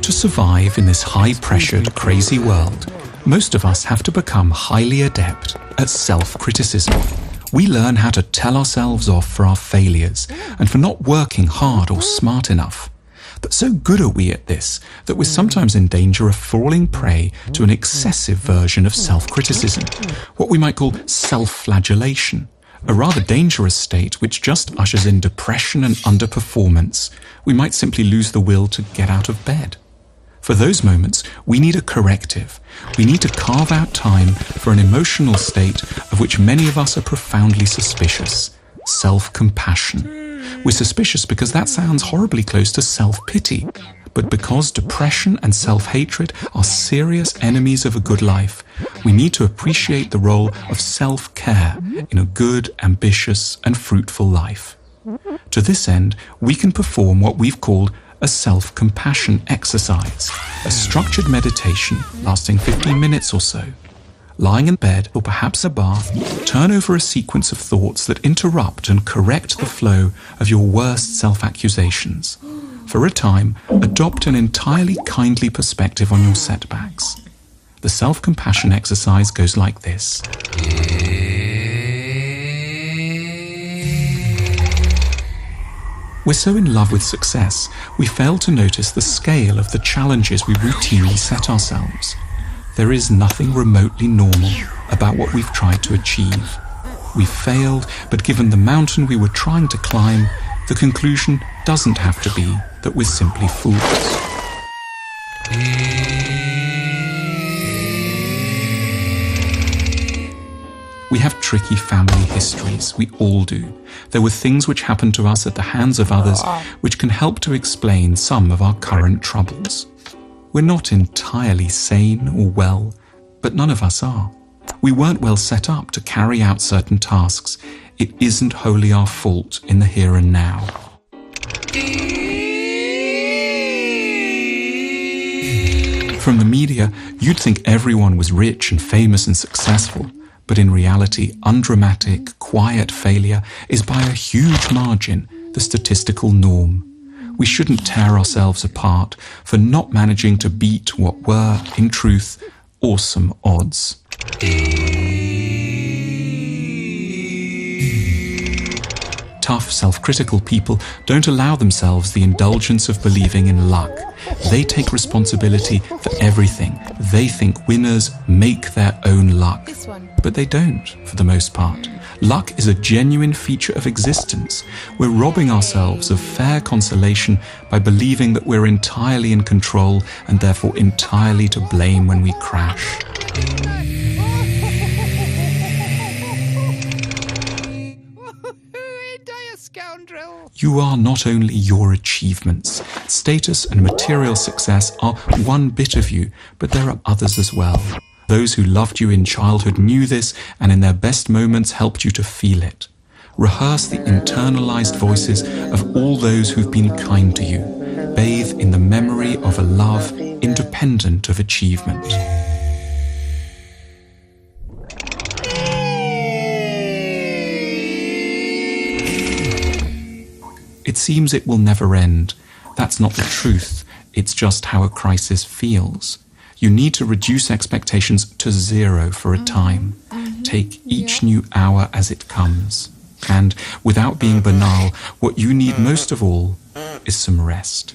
To survive in this high-pressured, crazy world, most of us have to become highly adept at self-criticism. We learn how to tell ourselves off for our failures and for not working hard or smart enough. But so good are we at this that we're sometimes in danger of falling prey to an excessive version of self-criticism, what we might call self-flagellation, a rather dangerous state which just ushers in depression and underperformance. We might simply lose the will to get out of bed. For those moments, we need a corrective. We need to carve out time for an emotional state of which many of us are profoundly suspicious: self-compassion. We're suspicious because that sounds horribly close to self-pity, but because depression and self-hatred are serious enemies of a good life, we need to appreciate the role of self-care in a good, ambitious, and fruitful life. To this end, we can perform what we've called a self-compassion exercise, a structured meditation lasting 15 minutes or so. Lying in bed, or perhaps a bath, turn over a sequence of thoughts that interrupt and correct the flow of your worst self-accusations. For a time, adopt an entirely kindly perspective on your setbacks. The self-compassion exercise goes like this. We're so in love with success, we fail to notice the scale of the challenges we routinely set ourselves. There is nothing remotely normal about what we've tried to achieve. We've failed, but given the mountain we were trying to climb, the conclusion doesn't have to be that we're simply fools. We have tricky family histories, we all do. There were things which happened to us at the hands of others which can help to explain some of our current troubles. We're not entirely sane or well, but none of us are. We weren't well set up to carry out certain tasks. It isn't wholly our fault in the here and now. From the media, you'd think everyone was rich and famous and successful. But in reality, undramatic, quiet failure is by a huge margin the statistical norm. We shouldn't tear ourselves apart for not managing to beat what were, in truth, awesome odds. Tough, self-critical people don't allow themselves the indulgence of believing in luck. They take responsibility for everything. They think winners make their own luck. But they don't, for the most part. Luck is a genuine feature of existence. We're robbing ourselves of fair consolation by believing that we're entirely in control and therefore entirely to blame when we crash. You are not only your achievements. Status and material success are one bit of you, but there are others as well. Those who loved you in childhood knew this and in their best moments helped you to feel it. Rehearse the internalized voices of all those who've been kind to you. Bathe in the memory of a love independent of achievement. It seems it will never end. That's not the truth. It's just how a crisis feels. You need to reduce expectations to zero for a time. Take each new hour as it comes. And, without being banal, what you need most of all is some rest.